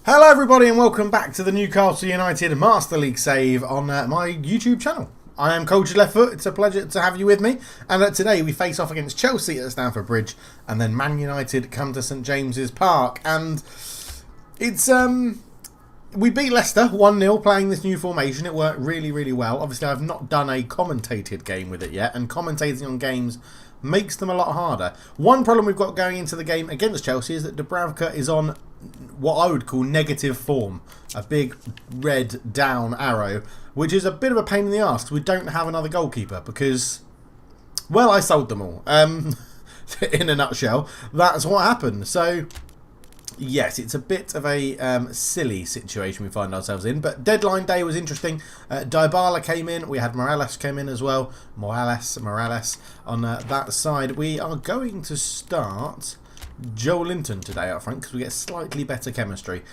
Hello everybody and welcome back to the Newcastle United Master League save on my YouTube channel. I am Cultured Left Foot. It's a pleasure to have you with me. And today we face off against Chelsea at Stamford Bridge and then Man United come to St James's Park. And it's we beat Leicester 1-0 playing this new formation. It worked really well. Obviously I've not done a commentated game with it yet, and commentating on games makes them a lot harder. One problem we've got going into the game against Chelsea is that Dubravka is on what I would call negative form. A big red down arrow, which is a bit of a pain in the arse. We don't have another goalkeeper because, well, I sold them all. In a nutshell, that's what happened. So, yes, it's a bit of a silly situation we find ourselves in. But deadline day was interesting. Dybala came in. We had Morales came in as well. Morales on that side. We are going to start Joe Linton today up front because we get slightly better chemistry.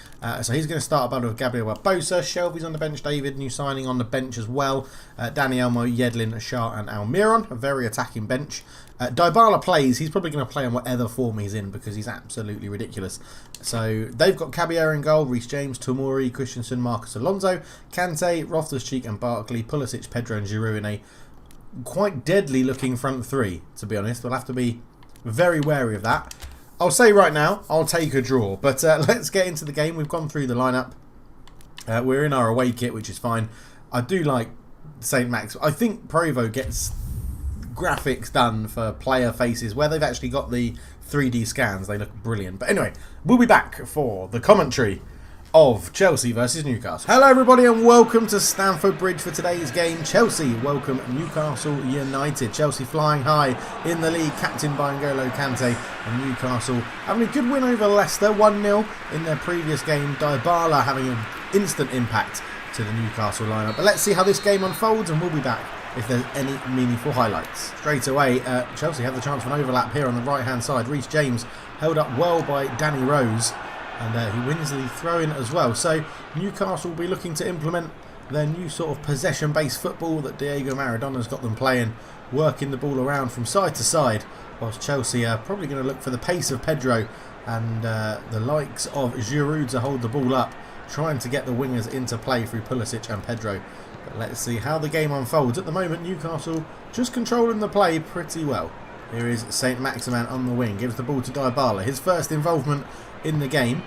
So he's going to start about with Gabriel Barbosa. Shelby's on the bench. David, new signing, on the bench as well. Danny Elmo, Yedlin, Shah and Almiron. A very attacking bench. Dybala plays. He's probably going to play on whatever form he's in because he's absolutely ridiculous. So they've got Caballero in goal, Reece James, Tomori, Christensen, Marcus Alonso, Kante, Loftus-Cheek and Barkley, Pulisic, Pedro and Giroud in a quite deadly looking front three, to be honest. We'll have to be very wary of that. I'll say right now, I'll take a draw. But let's get into the game. We've gone through the lineup. We're in our away kit, which is fine. I do like saint-maximin. I think Provo gets graphics done for player faces where they've actually got the 3D scans. They look brilliant. But anyway, we'll be back for the commentary of Chelsea versus Newcastle. Hello everybody and welcome to Stamford Bridge for today's game. Chelsea welcome Newcastle United. Chelsea flying high in the league, captained by N'Golo Kante, and Newcastle having a good win over Leicester 1-0 in their previous game. Dybala having an instant impact to the Newcastle lineup. But let's see how this game unfolds and we'll be back if there's any meaningful highlights. Straight away, Chelsea have the chance for an overlap here on the right hand side. Reece James held up well by Danny Rose. And he wins the throw-in as well. So Newcastle will be looking to implement their new sort of possession-based football that Diego Maradona has got them playing, working the ball around from side to side, whilst Chelsea are probably going to look for the pace of Pedro and the likes of Giroud to hold the ball up, trying to get the wingers into play through Pulisic and Pedro. But let's see how the game unfolds. At the moment, Newcastle just controlling the play pretty well. Here is Saint-Maximin on the wing, gives the ball to Dybala. His first involvement in the game,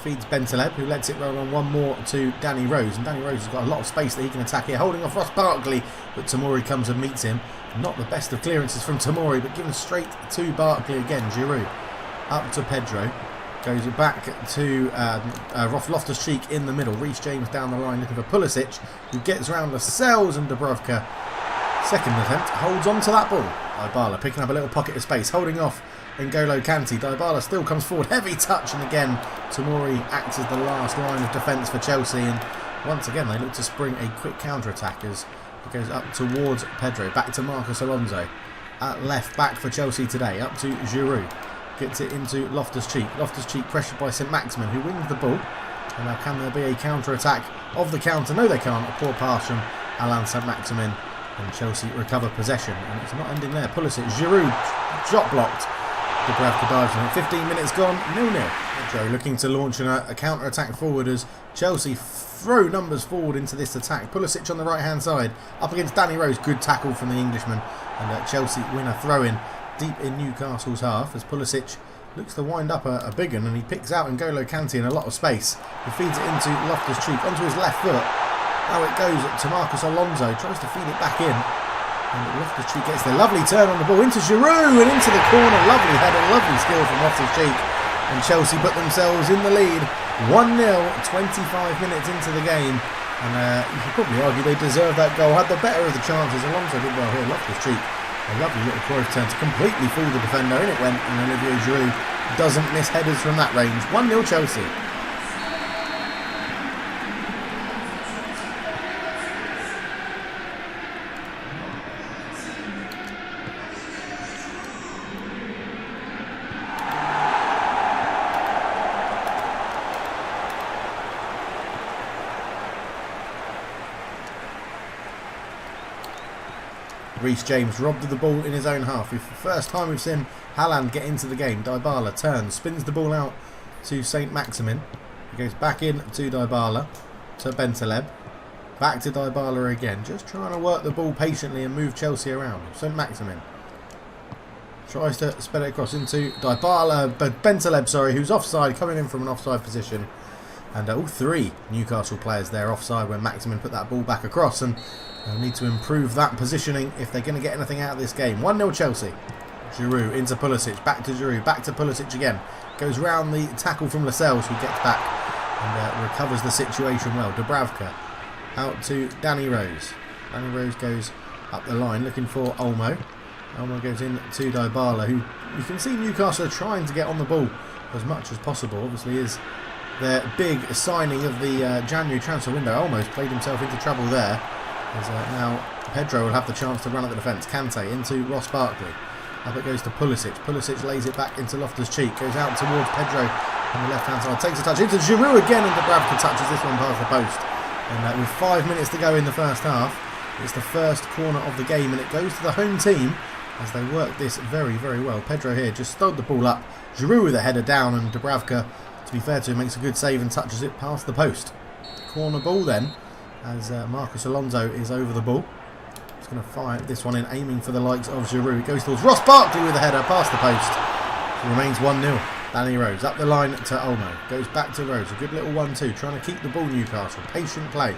feeds Bentaleb, who lets it roll on one more to Danny Rose, and Danny Rose has got a lot of space that he can attack here, holding off Ross Barkley, but Tomori comes and meets him. Not the best of clearances from Tomori, but given straight to Barkley again. Giroud up to Pedro, goes back to Loftus-Cheek in the middle. Reece James down the line looking for Pulisic, who gets round Lascelles, and Dubravka, second attempt, holds on to that ball. Dybala picking up a little pocket of space, holding off N'Golo Kante. Dybala still comes forward, heavy touch, and again Tomori acts as the last line of defence for Chelsea, and once again they look to spring a quick counter-attack as it goes up towards Pedro, back to Marcus Alonso, at left back for Chelsea today, up to Giroud, gets it into Loftus-Cheek. Loftus-Cheek pressured by Saint-Maximin, who wins the ball, and now can there be a counter-attack of the counter? No, they can't. A poor pass from Alain Saint-Maximin, and Chelsea recover possession, and it's not ending there. Pulisic, Giroud, shot blocked. Dubravka dives in it. 15 minutes gone, 0-0. Pedro looking to launch a counter-attack forward as Chelsea throw numbers forward into this attack. Pulisic on the right-hand side, up against Danny Rose. Good tackle from the Englishman, and Chelsea win a throw-in deep in Newcastle's half as Pulisic looks to wind up a big one, and he picks out N'Golo Kante in a lot of space. He feeds it into Loftus-Cheek, onto his left foot. Now it goes to Marcus Alonso, tries to feed it back in. And Loftus-Cheek gets the lovely turn on the ball into Giroud and into the corner. Lovely header, lovely skill from Loftus-Cheek. And Chelsea put themselves in the lead. 1-0, 25 minutes into the game. And you could probably argue they deserved that goal. Had the better of the chances. Alonso did well here. Loftus-Cheek, a lovely little Cruyff turn to completely fool the defender. In it went, and Olivier Giroud doesn't miss headers from that range. 1-0 Chelsea. Reece James robbed of the ball in his own half. For the first time we've seen Haaland get into the game. Dybala turns, spins the ball out to Saint-Maximin. He goes back in to Dybala, to Bentaleb. Back to Dybala again. Just trying to work the ball patiently and move Chelsea around. Saint-Maximin tries to spread it across into Dybala, but Bentaleb, sorry, who's offside, coming in from an offside position. And all three Newcastle players there offside when Maximin put that ball back across, and they'll need to improve that positioning if they're going to get anything out of this game. 1-0 Chelsea. Giroud into Pulisic, back to Giroud, back to Pulisic again. Goes round the tackle from Lascelles, who gets back and recovers the situation well. Dubravka out to Danny Rose. Danny Rose goes up the line looking for Olmo. Olmo goes in to Dybala, who you can see Newcastle are trying to get on the ball as much as possible. Obviously is their big signing of the January transfer window. Almost played himself into trouble there, as now Pedro will have the chance to run at the defence. Kante into Ross Barkley. Up it goes to Pulisic. Pulisic lays it back into Loftus-Cheek. Goes out towards Pedro on the left-hand side. Takes a touch into Giroud again, and Dubravka touches this one past the post. And with 5 minutes to go in the first half, it's the first corner of the game, and it goes to the home team as they work this very, very well. Pedro here just stowed the ball up. Giroud with a header down, and Dubravka, to be fair to him, makes a good save and touches it past the post. Corner ball then, as Marcos Alonso is over the ball. He's going to fire this one in, aiming for the likes of Giroud. It goes towards Ross Barkley with a header past the post. It remains 1-0. Danny Rose up the line to Olmo. Goes back to Rose. A good little 1-2. Trying to keep the ball, Newcastle. Patient play.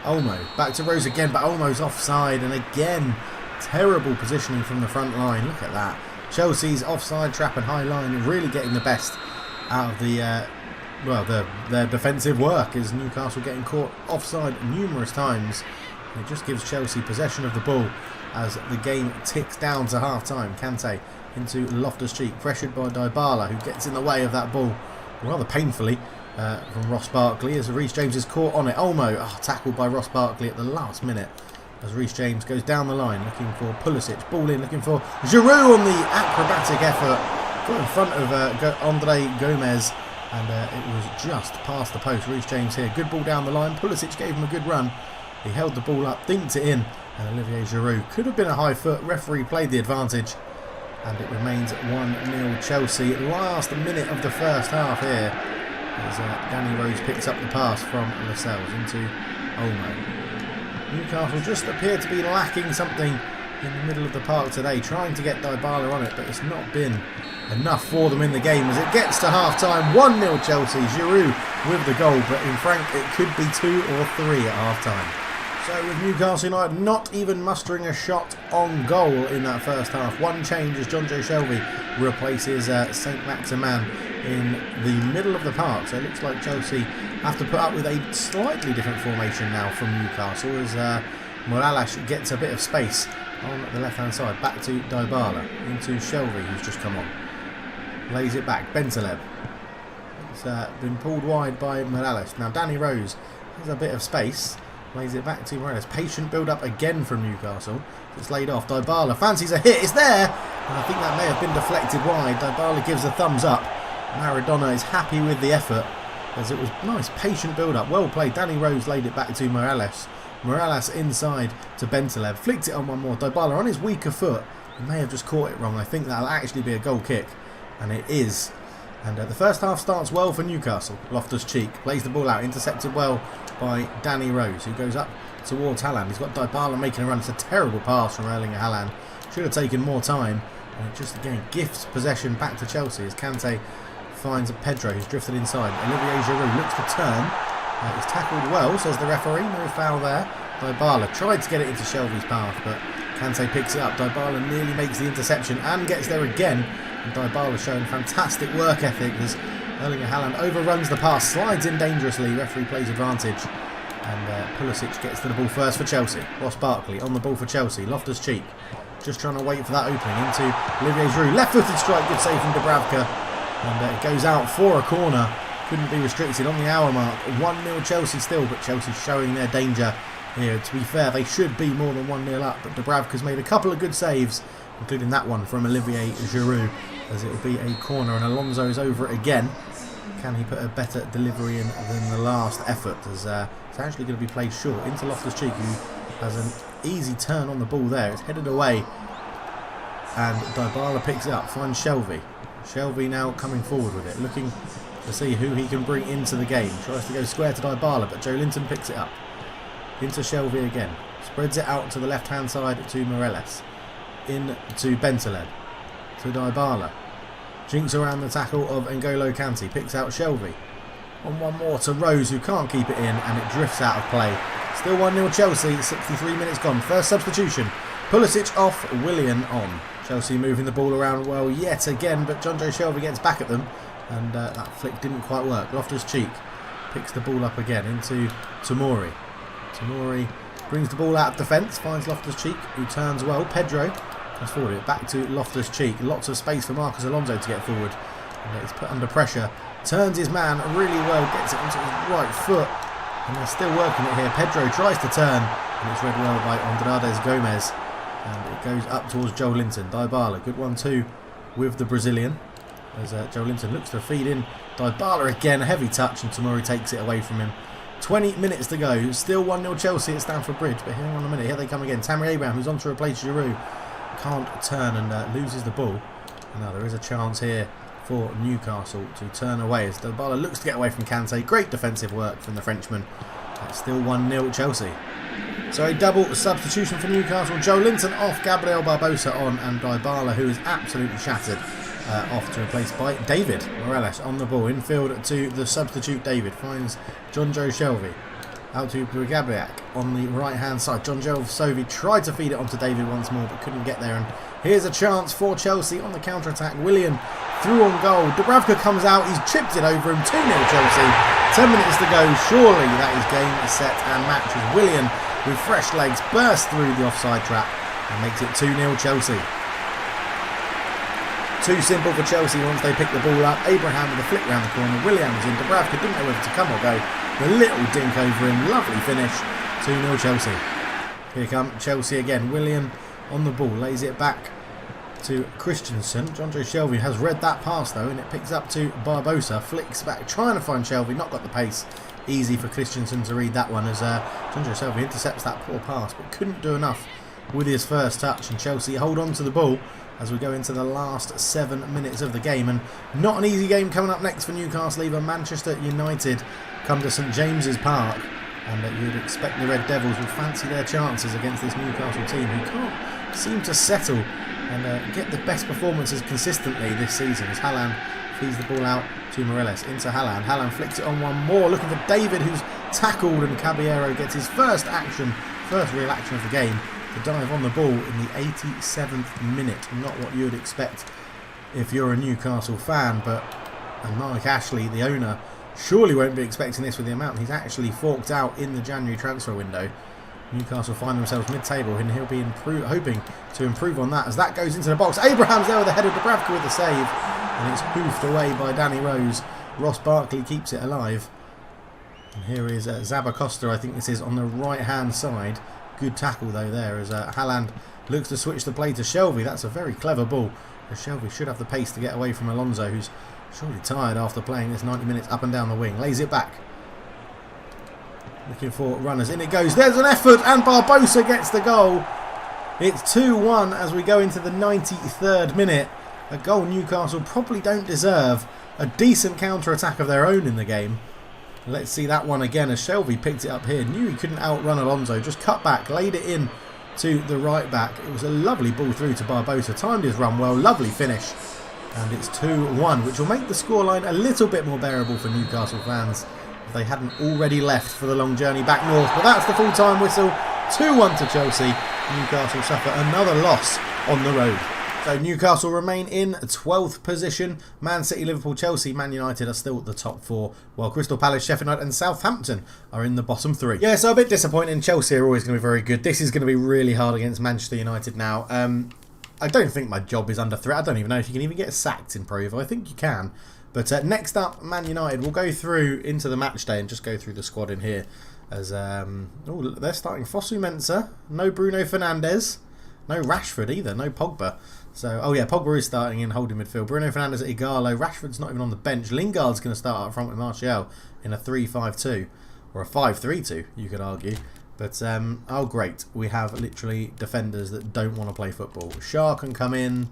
Olmo back to Rose again, but Olmo's offside. And again, terrible positioning from the front line. Look at that. Chelsea's offside trap and high line really getting the best out of the their defensive work, as Newcastle getting caught offside numerous times. It just gives Chelsea possession of the ball as the game ticks down to half-time. Kante into Loftus-Cheek, pressured by Dybala, who gets in the way of that ball rather painfully from Ross Barkley, as Reece James is caught on it. Olmo, tackled by Ross Barkley at the last minute, as Reece James goes down the line looking for Pulisic. Ball in, looking for Giroud on the acrobatic effort. Got in front of Andre Gomez, and it was just past the post. Reece James here, good ball down the line. Pulisic gave him a good run. He held the ball up, dinked it in, and Olivier Giroud could have been a high foot. Referee played the advantage, and it remains 1-0 Chelsea. Last minute of the first half here, as Danny Rose picks up the pass from Lascelles into Olmo. Newcastle just appear to be lacking something in the middle of the park today, trying to get Dybala on it, but it's not been enough for them in the game as it gets to half-time. 1-0 Chelsea. Giroud with the goal, but in Frank it could be 2 or 3 at half-time. So with Newcastle United not even mustering a shot on goal in that first half. One change as John Joe Shelvey replaces Saint-Maximin in the middle of the park. So it looks like Chelsea have to put up with a slightly different formation now from Newcastle, as Miralem gets a bit of space on the left-hand side. Back to Dybala, into Shelvey, who's just come on. Lays it back. Bentaleb. It's been pulled wide by Miralem. Now Danny Rose has a bit of space. Lays it back to Miralem. Patient build-up again from Newcastle. It's laid off. Dybala fancies a hit. It's there! And I think that may have been deflected wide. Dybala gives a thumbs up. Maradona is happy with the effort, as it was nice, patient build-up. Well played. Danny Rose laid it back to Miralem. Miralem inside to Bentaleb. Flicked it on one more. Dybala on his weaker foot. He may have just caught it wrong. I think that'll actually be a goal kick. And it is. And the first half starts well for Newcastle. Loftus-Cheek plays the ball out, intercepted well by Danny Rose, who goes up towards Haaland. He's got Dybala making a run. It's a terrible pass from Erling Haaland. Should have taken more time. And it just again gifts possession back to Chelsea as Kante finds Pedro, who's drifted inside. Olivier Giroud looks to turn. He's tackled well, says the referee. No foul there. Dybala tried to get it into Shelvey's path, but Kante picks it up. Dybala nearly makes the interception and gets there again. And Dybala showing fantastic work ethic as Erling Haaland overruns the pass, slides in dangerously. Referee plays advantage. And Pulisic gets to the ball first for Chelsea. Ross Barkley on the ball for Chelsea. Loftus-Cheek just trying to wait for that opening into Olivier Giroud. Left-footed strike, good save from Dubravka. And it goes out for a corner. Couldn't be restricted on the hour mark. 1-0 Chelsea still, but Chelsea showing their danger here. To be fair, they should be more than 1-0 up, but Dubravka's made a couple of good saves, including that one from Olivier Giroud, as it will be a corner, and Alonso's over it again. Can he put a better delivery in than the last effort, as it's actually going to be played short into Loftus-Cheek, who has an easy turn on the ball there. It's headed away, and Dybala picks it up, finds Shelvey. Shelvey now coming forward with it, looking to see who he can bring into the game. Tries to go square to Dybala, but Joe Linton picks it up. Into Shelvey again. Spreads it out to the left-hand side to Morales. In to Bentaleb. To Dybala. Jinks around the tackle of N'Golo Kante. Picks out Shelvey. On one more to Rose, who can't keep it in, and it drifts out of play. Still 1-0 Chelsea, 63 minutes gone. First substitution. Pulisic off, Willian on. Chelsea moving the ball around well yet again, but John Joe Shelvey gets back at them, and that flick didn't quite work. Loftus-Cheek picks the ball up again into Tomori. Tomori brings the ball out of defence, finds Loftus-Cheek, who turns well. Pedro has forwarded it back to Loftus-Cheek. Lots of space for Marcos Alonso to get forward. And he's put under pressure. Turns his man really well, gets it onto his right foot. And they're still working it here. Pedro tries to turn, and it's read well by Andrades Gomez. And it goes up towards Joe Linton. Dybala, good 1-2 with the Brazilian. As Joe Linton looks to feed in. Dybala again, a heavy touch, and Tomori takes it away from him. 20 minutes to go. Still 1-0 Chelsea at Stamford Bridge. But hang on a minute, here they come again. Tammy Abraham, who's on to replace Giroud, can't turn and loses the ball. Now there is a chance here for Newcastle to turn away as Dybala looks to get away from Kante. Great defensive work from the Frenchman. It's still 1-0 Chelsea. So a double substitution for Newcastle. Joe Linton off, Gabriel Barbosa on, and Dybala, who is absolutely shattered, off to replace by David Morales on the ball. Infield to the substitute David. Finds John Joe Shelvey. Out to Gabriak on the right hand side. John Joe Shelvey tried to feed it onto David once more, but couldn't get there. And here's a chance for Chelsea on the counter attack. Willian through on goal. Dubravka comes out. He's chipped it over him. 2-0 Chelsea. 10 minutes to go. Surely that is game, set and match as Willian, with fresh legs, bursts through the offside trap and makes it 2-0 Chelsea. Too simple for Chelsea once they pick the ball up. Abraham with a flick round the corner. Williams in. Dubravka didn't know whether to come or go. The little dink over him. Lovely finish. 2-0 Chelsea. Here come Chelsea again. Willian on the ball. Lays it back to Christensen. John Joe Shelvey has read that pass though, and it picks up to Barbosa. Flicks back, trying to find Shelvey. Not got the pace. Easy for Christensen to read that one as John Joe Shelvey intercepts that poor pass, but couldn't do enough with his first touch. And Chelsea hold on to the ball as we go into the last 7 minutes of the game. And not an easy game coming up next for Newcastle either. Manchester United come to St James's Park, and you'd expect the Red Devils will fancy their chances against this Newcastle team, who can't seem to settle and get the best performances consistently this season, as Haaland feeds the ball out to Morales. Into Haaland. Haaland flicks it on one more, looking for David, who's tackled, and Caballero gets his first real action of the game, to dive on the ball in the 87th minute. Not what you would expect if you're a Newcastle fan, but Mike Ashley, the owner, surely won't be expecting this with the amount he's actually forked out in the January transfer window. Newcastle find themselves mid-table, and he'll be hoping to improve on that as that goes into the box. Abraham's there with the head of Dubravka with the save, and it's hoofed away by Danny Rose. Ross Barkley keeps it alive. And here is Zabacosta, I think this is, on the right-hand side. Good tackle though there as Haaland looks to switch the play to Shelvey. That's a very clever ball, as Shelvey should have the pace to get away from Alonso, who's surely tired after playing this 90 minutes up and down the wing. Lays it back. Looking for runners. In it goes. There's an effort, and Barbosa gets the goal. It's 2-1 as we go into the 93rd minute. A goal Newcastle probably don't deserve. A decent counter-attack of their own in the game. Let's see that one again as Shelvey picked it up here. Knew he couldn't outrun Alonso. Just cut back. Laid it in to the right back. It was a lovely ball through to Barbosa. Timed his run well. Lovely finish. And it's 2-1, which will make the scoreline a little bit more bearable for Newcastle fans if they hadn't already left for the long journey back north. But that's the full-time whistle. 2-1 to Chelsea. Newcastle suffer another loss on the road. So Newcastle remain in 12th position. Man City, Liverpool, Chelsea, Man United are still at the top four, while Crystal Palace, Sheffield United and Southampton are in the bottom three. Yeah, so a bit disappointing. Chelsea are always going to be very good. This is going to be really hard against Manchester United now. I don't think my job is under threat. I don't even know if you can even get sacked in Pro Evo. I think you can. But next up, Man United. We'll go through into the match day and just go through the squad in here. As they're starting Fosu Mensah. No Bruno Fernandes. No Rashford either. No Pogba. So, oh yeah, Pogba is starting in holding midfield. Bruno Fernandes at Igalo. Rashford's not even on the bench. Lingard's going to start up front with Martial in a 3-5-2. Or a 5-3-2, you could argue. But, oh great. We have literally defenders that don't want to play football. Shah can come in.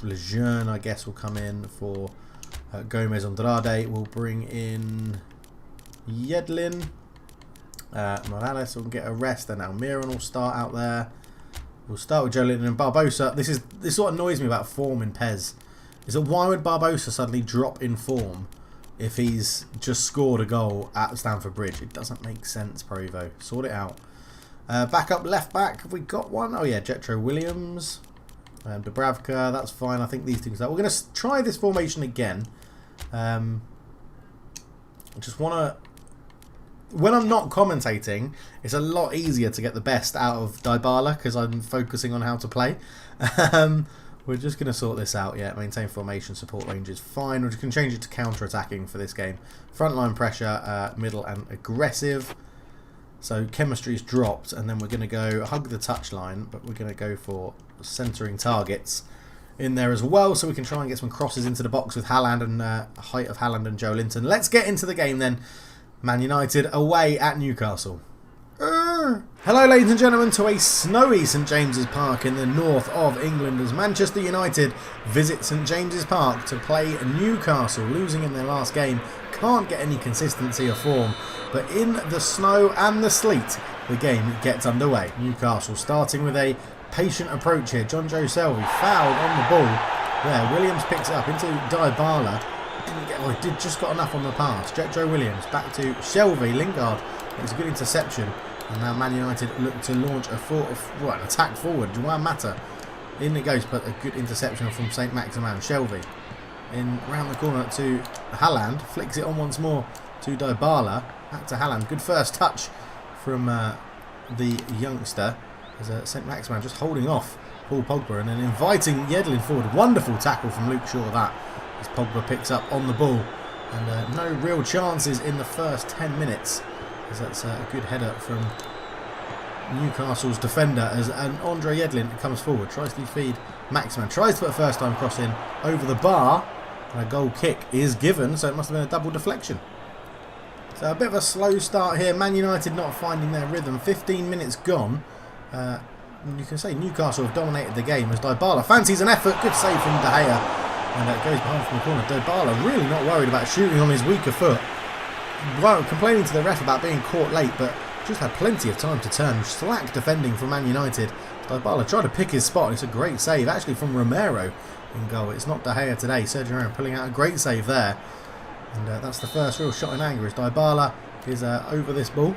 Lejeune, I guess, will come in for Gomez Andrade will bring in Yedlin. Morales will get a rest, and Almiron will start out there. We'll start with Joelinton and Barbosa. This is what annoys me about form in PES. Is that why would Barbosa suddenly drop in form if he's just scored a goal at Stamford Bridge? It doesn't make sense, Provo. Sort it out. Back up left back. Have we got one? Oh yeah, Jetro Williams. Dubravka, that's fine. I think these things are. We're going to try this formation again. I just want to... When I'm not commentating, it's a lot easier to get the best out of Dybala because I'm focusing on how to play. We're just going to sort this out. Yeah, maintain formation, support range is fine. We're just going to change it to counter-attacking for this game. Frontline pressure, middle and aggressive. So chemistry's dropped, and then we're going to go hug the touchline, but we're going to go for centering targets in there as well, so we can try and get some crosses into the box with Haaland and height of Haaland and Joelinton. Let's get into the game then. Man United away at Newcastle. Hello ladies and gentlemen to a snowy St James's Park in the north of England as Manchester United visit St James's Park to play Newcastle, losing in their last game. Can't get any consistency or form, but in the snow and the sleet the game gets underway. Newcastle starting with a patient approach here. John Joe Selby fouled on the ball there. Williams picks it up into Dybala. Did just got enough on the pass. Jetro Williams back to Shelvey. Lingard makes a good interception, and now Man United look to launch an attack forward. Juan Mata in it goes, but a good interception from Saint-Maximin. Shelvey in round the corner to Haaland, flicks it on once more to Dybala. Back to Haaland. Good first touch from the youngster as Saint-Maximin just holding off Paul Pogba and then inviting Yedlin forward. Wonderful tackle from Luke Shaw that. As Pogba picks up on the ball, and no real chances in the first 10 minutes, as that's a good header from Newcastle's defender as Andre Yedlin comes forward, tries to feed Maximin, tries to put a first time cross in over the bar, and a goal kick is given, so it must have been a double deflection. So a bit of a slow start here. Man United not finding their rhythm. 15 minutes gone. You can say Newcastle have dominated the game as Dybala fancies an effort. Good save from De Gea. And that goes behind from the corner. Dybala really not worried about shooting on his weaker foot. Well, complaining to the ref about being caught late, but just had plenty of time to turn. Slack defending from Man United. Dybala tried to pick his spot. It's a great save, actually, from Romero in goal. It's not De Gea today. Serge Gnabry pulling out a great save there. And that's the first real shot in anger as Dybala is over this ball.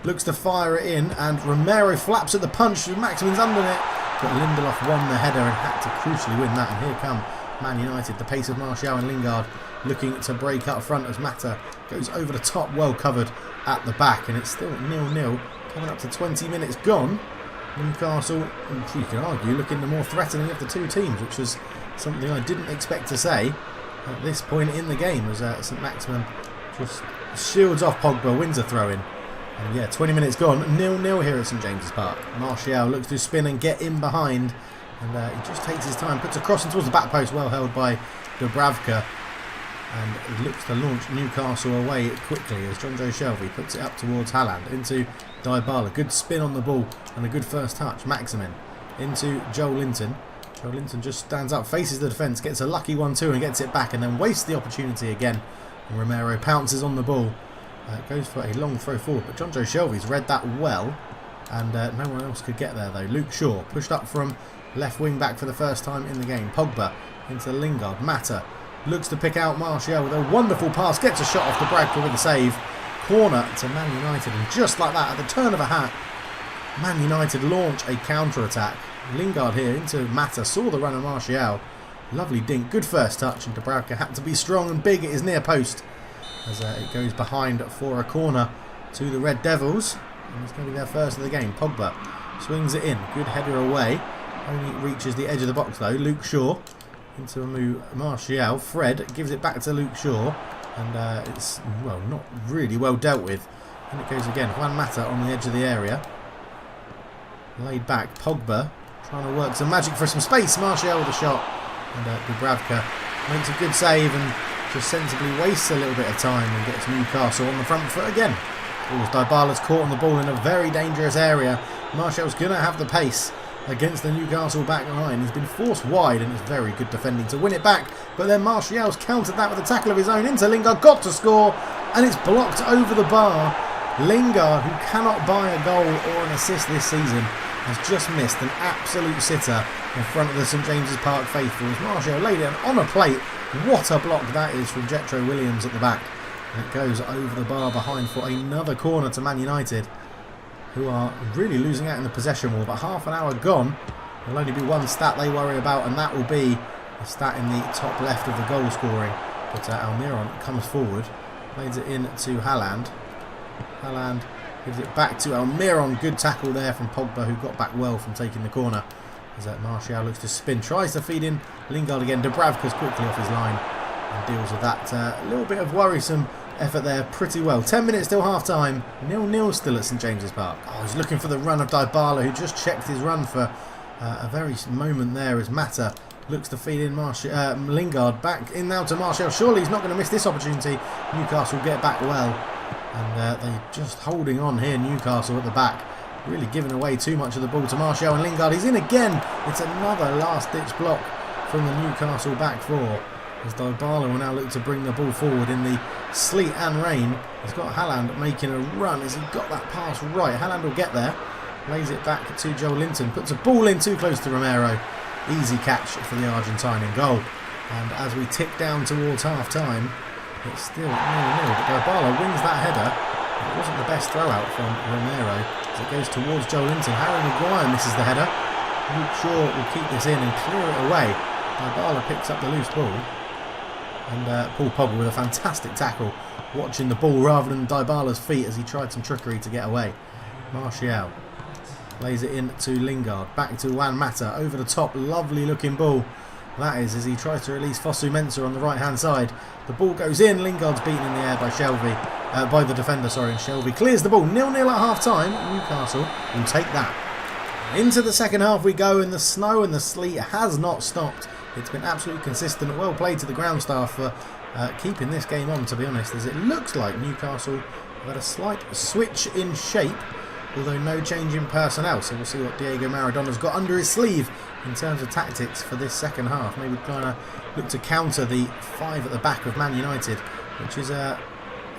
Looks to fire it in, and Romero flaps at the punch. Maximin's under it. But Lindelof won the header and had to crucially win that. And here come Man United, the pace of Martial and Lingard looking to break up front as Mata goes over the top, well covered at the back, and it's still 0-0 coming up to 20 minutes gone. Newcastle, you can argue, looking the more threatening of the two teams, which was something I didn't expect to say at this point in the game, as Saint-Maximin just shields off Pogba, wins a throw-in. And yeah, 20 minutes gone, 0-0 here at St James's Park. Martial looks to spin and get in behind, and he just takes his time, puts a cross in towards the back post, well held by Dubravka, and looks to launch Newcastle away quickly as John Joe Shelvey puts it up towards Haaland, into Dybala, good spin on the ball and a good first touch. Maximin into Joelinton. Joelinton just stands up, faces the defence, gets a lucky 1-2 and gets it back, and then wastes the opportunity again. And Romero pounces on the ball, goes for a long throw forward, but John Joe Shelvey's read that well, and no one else could get there though. Luke Shaw pushed up from left wing back for the first time in the game. Pogba into Lingard. Mata looks to pick out Martial with a wonderful pass, gets a shot off the Bradford with a save. Corner to Man United, and just like that, at the turn of a hat, Man United launch a counter-attack. Lingard here into Mata, saw the run of Martial. Lovely dink, good first touch, and Dubravka had to be strong and big at his near post as it goes behind for a corner to the Red Devils. And it's going to be their first of the game. Pogba swings it in, good header away. Only reaches the edge of the box though. Luke Shaw into a move. Martial. Fred gives it back to Luke Shaw, and it's, well, not really well dealt with. And it goes again. Juan Mata on the edge of the area. Laid back. Pogba trying to work some magic for some space. Martial with a shot, and Dubravka makes a good save and just sensibly wastes a little bit of time and gets Newcastle on the front foot again. Dybala's caught on the ball in a very dangerous area. Martial's going to have the pace against the Newcastle back line. He's been forced wide and it's very good defending to win it back. But then Martial's countered that with a tackle of his own into Lingard. Got to score and it's blocked over the bar. Lingard, who cannot buy a goal or an assist this season, has just missed an absolute sitter in front of the St James's Park faithful. As Martial laid it on a plate. What a block that is from Jetro Williams at the back. And it goes over the bar behind for another corner to Man United, who are really losing out in the possession war. But half an hour gone. There'll only be one stat they worry about, and that will be the stat in the top left of the goal scoring. But Almiron comes forward, lays it in to Haaland. Haaland gives it back to Almiron. Good tackle there from Pogba, who got back well from taking the corner. As Martial looks to spin, tries to feed in Lingard again. Dubravka's quickly off his line and deals with that little bit of worrisome effort there pretty well. 10 minutes till half time. 0-0 still at St James's Park. Oh, he's looking for the run of Dybala, who just checked his run for a very moment there as Mata looks to feed in Lingard. Back in now to Martial. Surely he's not going to miss this opportunity. Newcastle get back well. And they're just holding on here, Newcastle at the back. Really giving away too much of the ball to Martial and Lingard. He's in again. It's another last-ditch block from the Newcastle back four. As Dybala will now look to bring the ball forward in the sleet and rain. He's got Haaland making a run. Has he got that pass right? Haaland will get there. Lays it back to Joe Linton. Puts a ball in too close to Romero. Easy catch for the Argentine in goal. And as we tick down towards half-time, it's still 0-0. But Dybala wins that header. It wasn't the best throw out from Romero as it goes towards Joe Linton. Harry Maguire misses the header. Luke Shaw will keep this in and clear it away. Dybala picks up the loose ball. And Paul Pogba with a fantastic tackle, watching the ball rather than Dybala's feet as he tried some trickery to get away. Martial lays it in to Lingard. Back to Juan Mata. Over the top. Lovely looking ball. That is as he tries to release Fosu Mensah on the right hand side. The ball goes in. Lingard's beaten in the air by Shelvey. By the defender, sorry, and Shelvey clears the ball. 0-0 at half time. Newcastle will take that. Into the second half we go, and the snow and the sleet has not stopped. It's been absolutely consistent. Well played to the ground staff for keeping this game on, to be honest, as it looks like Newcastle have had a slight switch in shape, although no change in personnel. So we'll see what Diego Maradona's got under his sleeve in terms of tactics for this second half. Maybe trying to look to counter the five at the back of Man United, which is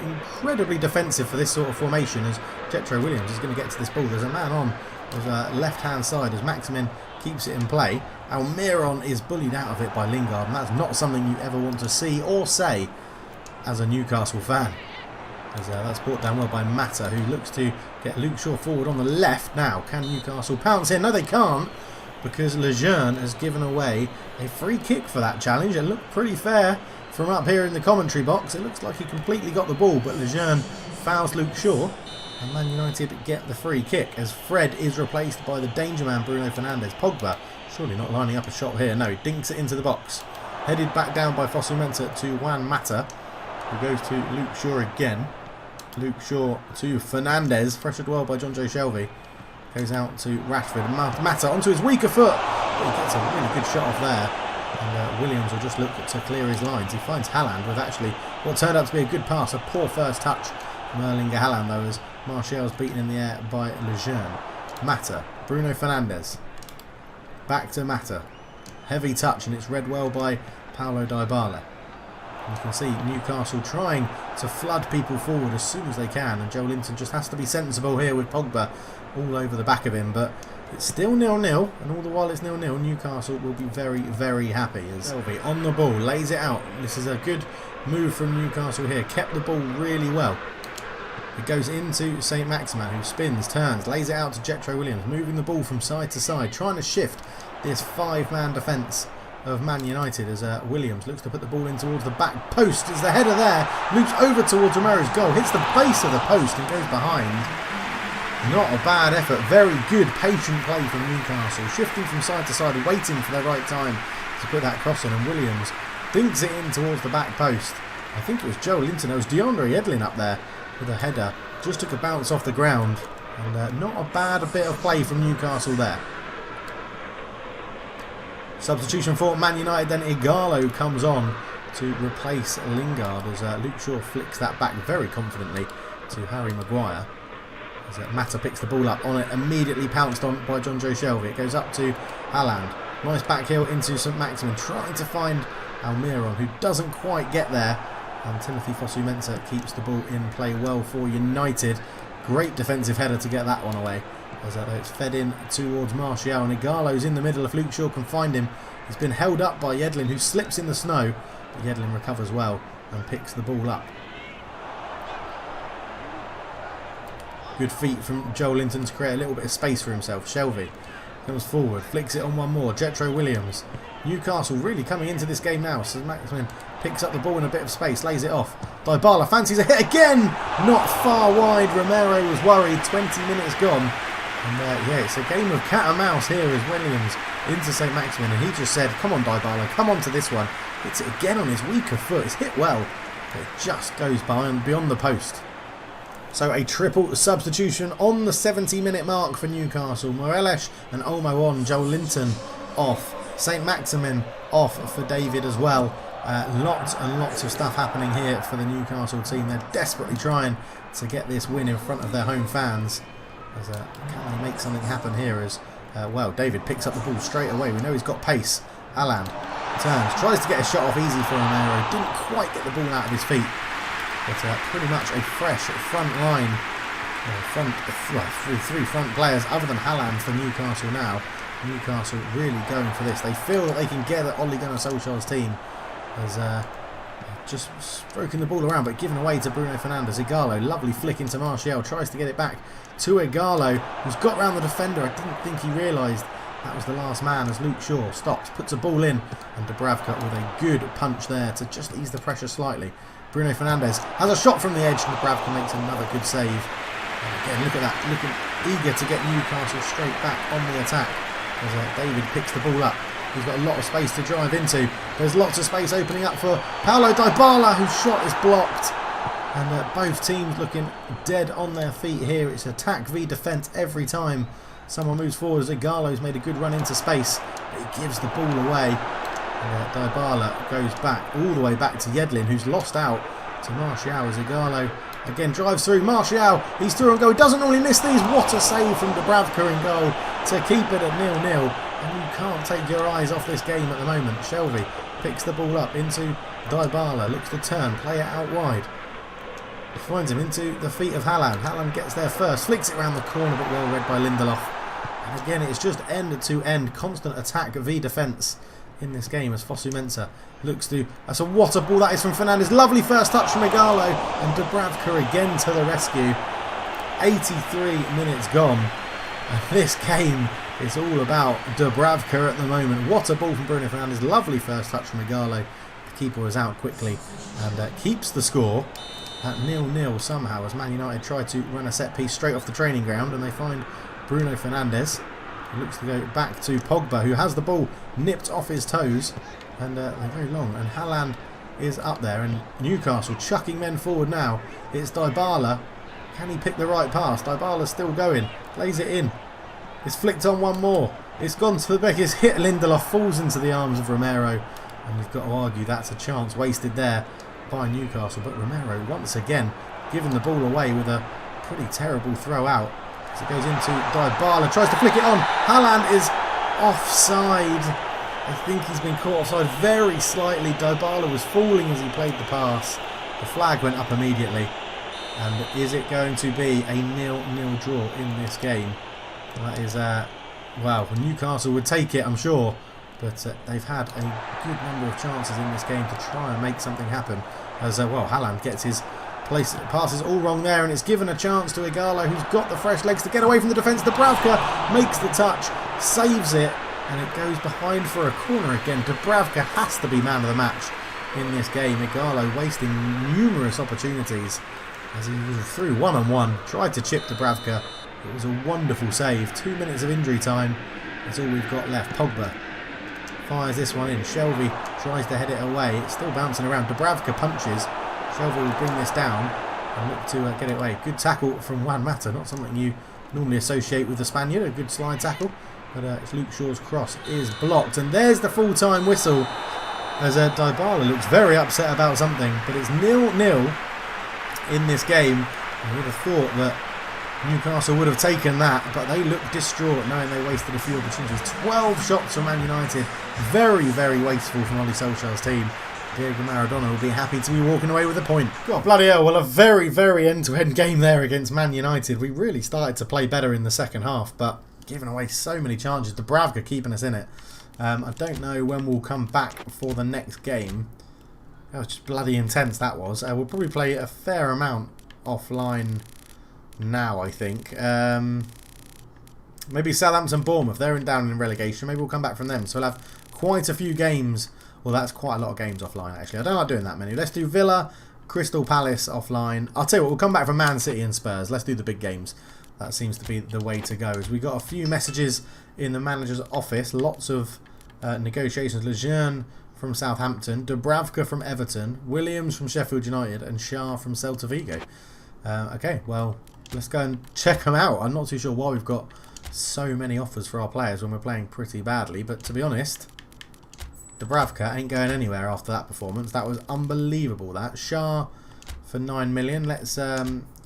incredibly defensive for this sort of formation, as Jetro Williams is going to get to this ball. There's a man on his left-hand side as Maximin keeps it in play. Almiron is bullied out of it by Lingard, and that's not something you ever want to see or say as a Newcastle fan. As that's brought down well by Mata, who looks to get Luke Shaw forward on the left. Now, can Newcastle pounce in? No, they can't, because Lejeune has given away a free kick for that challenge. It looked pretty fair from up here in the commentary box. It looks like he completely got the ball, but Lejeune fouls Luke Shaw, and Man United get the free kick as Fred is replaced by the danger man Bruno Fernandes. Pogba surely not lining up a shot here. No, he dinks it into the box. Headed back down by Fosu Mensah to Juan Mata, who goes to Luke Shaw again. Luke Shaw to Fernandes, pressured well by John Joe Shelvey. Goes out to Rashford. Mata onto his weaker foot, but he gets a really good shot off there. And Williams will just look to clear his lines. He finds Haaland with actually what turned out to be a good pass. A poor first touch from Erling Haaland, though, as Martial's beaten in the air by Lejeune. Mata, Bruno Fernandes. Back to Mata. Heavy touch, and it's read well by Paulo Dybala. You can see Newcastle trying to flood people forward as soon as they can, and Joe Linton just has to be sensible here with Pogba all over the back of him. But it's still 0-0, and all the while it's 0-0, Newcastle will be very, very happy as Shelvey on the ball, lays it out. This is a good move from Newcastle here, kept the ball really well. It goes into Saint-Maximin, who spins, turns, lays it out to Jetro Williams, moving the ball from side to side, trying to shift this five-man defence of Man United as Williams looks to put the ball in towards the back post. Is the header there, loops over towards Romero's goal, hits the base of the post and goes behind. Not a bad effort, very good patient play from Newcastle, shifting from side to side, waiting for the right time to put that cross in, and Williams dinks it in towards the back post. I think it was Joe Linton, it was DeAndre Edlin up there with a header, just took a bounce off the ground, and not a bad bit of play from Newcastle there. Substitution for Man United, then Igalo comes on to replace Lingard as Luke Shaw flicks that back very confidently to Harry Maguire. As Mata picks the ball up on it, immediately pounced on by John Joe Shelvey. It goes up to Haaland. Nice back heel into Saint-Maximin, trying to find Almiron, who doesn't quite get there. And Timothy Fosu-Mensah keeps the ball in play well for United. Great defensive header to get that one away. As it's fed in towards Martial, and Igalo's in the middle. If Luke Shaw can find him, he's been held up by Yedlin, who slips in the snow. But Yedlin recovers well and picks the ball up. Good feet from Joe Linton to create a little bit of space for himself. Shelvey comes forward, flicks it on one more. Jetro Williams. Newcastle really coming into this game now. So Maximin picks up the ball in a bit of space, lays it off. Dybala fancies a hit again! Not far wide. Romero was worried. 20 minutes gone. And yeah, it's a game of cat and mouse here as Williams into Saint-Maximin. And he just said, come on Dybala, come on to this one. Hits it again on his weaker foot. It's hit well, but it just goes by and beyond the post. So a triple substitution on the 70-minute mark for Newcastle. Miralem and Olmo on. Joe Linton off. Saint-Maximin off for David as well. Lots and lots of stuff happening here for the Newcastle team. They're desperately trying to get this win in front of their home fans. As, can they make something happen here as, well, David picks up the ball straight away. We know he's got pace. Haaland turns, tries to get a shot off easy for Romero. Didn't quite get the ball out of his feet. But pretty much a fresh front line. Three front players other than Haaland for Newcastle now. Newcastle really going for this. They feel that they can get at Ole Gunnar Solskjaer's team. As just stroking the ball around but given away to Bruno Fernandes. Igalo, lovely flick into Martial, tries to get it back to Igalo, who's got round the defender. I didn't think he realised that was the last man as Luke Shaw stops, puts a ball in, and Dubravka with a good punch there to just ease the pressure slightly. Bruno Fernandes has a shot from the edge and Dubravka makes another good save. And again, look at that, looking eager to get Newcastle straight back on the attack as David picks the ball up. He's got a lot of space to drive into. There's lots of space opening up for Paulo Dybala, whose shot is blocked. And both teams looking dead on their feet here. It's attack v defence every time someone moves forward. As Igalo's made a good run into space, but he gives the ball away. And Dybala goes back, all the way back to Yedlin, who's lost out to Martial. As Igalo again drives through. Martial, he's through and go. Doesn't normally miss these. What a save from Dubravka in goal to keep it at 0-0. And you can't take your eyes off this game at the moment. Shelvey picks the ball up into Dybala, looks to turn, play it out wide. Finds him into the feet of Haaland. Haaland gets there first, flicks it around the corner, but well read by Lindelof. And again, it's just end to end, constant attack v defence in this game as Fosu-Mensah looks to... That's what a ball that is from Fernandes. Lovely first touch from Igalo, and Dubravka again to the rescue. 83 minutes gone. And this game is all about Dubravka at the moment. What a ball from Bruno Fernandes. Lovely first touch from Igalo. The keeper was out quickly and keeps the score at 0-0 somehow as Man United try to run a set piece straight off the training ground, and they find Bruno Fernandes. He looks to go back to Pogba, who has the ball nipped off his toes, and they're very long. And Haaland is up there, and Newcastle chucking men forward now. It's Dybala. Can he pick the right pass? Dybala's still going. Lays it in. It's flicked on one more. It's gone to the back. It's hit Lindelof. Falls into the arms of Romero. And you've got to argue that's a chance wasted there by Newcastle. But Romero, once again, giving the ball away with a pretty terrible throw out. As it goes into Dybala. Tries to flick it on. Haaland is offside. I think he's been caught offside very slightly. Dybala was falling as he played the pass. The flag went up immediately. And is it going to be a 0-0 draw in this game? That is, well, Newcastle would take it, I'm sure. But they've had a good number of chances in this game to try and make something happen. As, well, Haaland gets his passes all wrong there. And it's given a chance to Igalo, who's got the fresh legs to get away from the defence. Dubravka makes the touch, saves it. And it goes behind for a corner again. Dubravka has to be man of the match in this game. Igalo wasting numerous opportunities. As he was through one-on-one, tried to chip Dubravka. It was a wonderful save. 2 minutes of injury time. That's all we've got left. Pogba fires this one in. Shelvey tries to head it away. It's still bouncing around. Dubravka punches. Shelvey will bring this down and look to get it away. Good tackle from Juan Mata. Not something you normally associate with the Spaniard. A good slide tackle. But Luke Shaw's cross is blocked. And there's the full-time whistle. As Dybala looks very upset about something. But it's 0-0 in this game. I would have thought that Newcastle would have taken that, but they looked distraught knowing they wasted a few opportunities. 12 shots from Man United. Very, very wasteful from Ole Solskjaer's team. Diego Maradona will be happy to be walking away with a point. God, bloody hell. Well, a very, very end-to-end game there against Man United. We really started to play better in the second half, but giving away so many chances. Dubravka keeping us in it. I don't know when we'll come back for the next game. That was just bloody intense, that was. We'll probably play a fair amount offline now, I think. Maybe Southampton, Bournemouth. They're down in relegation. Maybe we'll come back from them. So we'll have quite a few games. Well, that's quite a lot of games offline, actually. I don't like doing that many. Let's do Villa, Crystal Palace offline. I'll tell you what, we'll come back from Man City and Spurs. Let's do the big games. That seems to be the way to go. As we got a few messages in the manager's office. Lots of negotiations. Lejeune from Southampton. Dubravka from Everton. Williams from Sheffield United. And Shah from Celta Vigo. Okay, well, let's go and check them out. I'm not too sure why we've got so many offers for our players when we're playing pretty badly. But to be honest, Dubravka ain't going anywhere after that performance. That was unbelievable, that. Shah for 9 million. Let's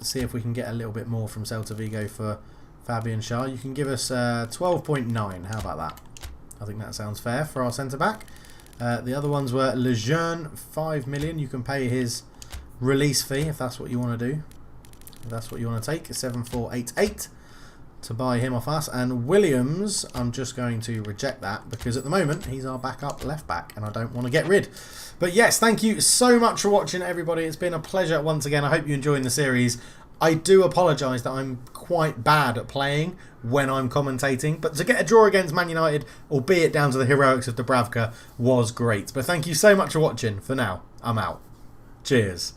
see if we can get a little bit more from Celta Vigo for Fabian Shah. You can give us 12.9. How about that? I think that sounds fair for our centre-back. The other ones were Lejeune, 5 million. You can pay his release fee if that's what you want to do. If that's what you want to take. 7,488 to buy him off us. And Williams, I'm just going to reject that because at the moment he's our backup left back and I don't want to get rid. But yes, thank you so much for watching, everybody. It's been a pleasure once again. I hope you're enjoying the series. I do apologise that I'm quite bad at playing when I'm commentating, but to get a draw against Man United, albeit down to the heroics of Dubravka, was great. But thank you so much for watching. For now, I'm out. Cheers.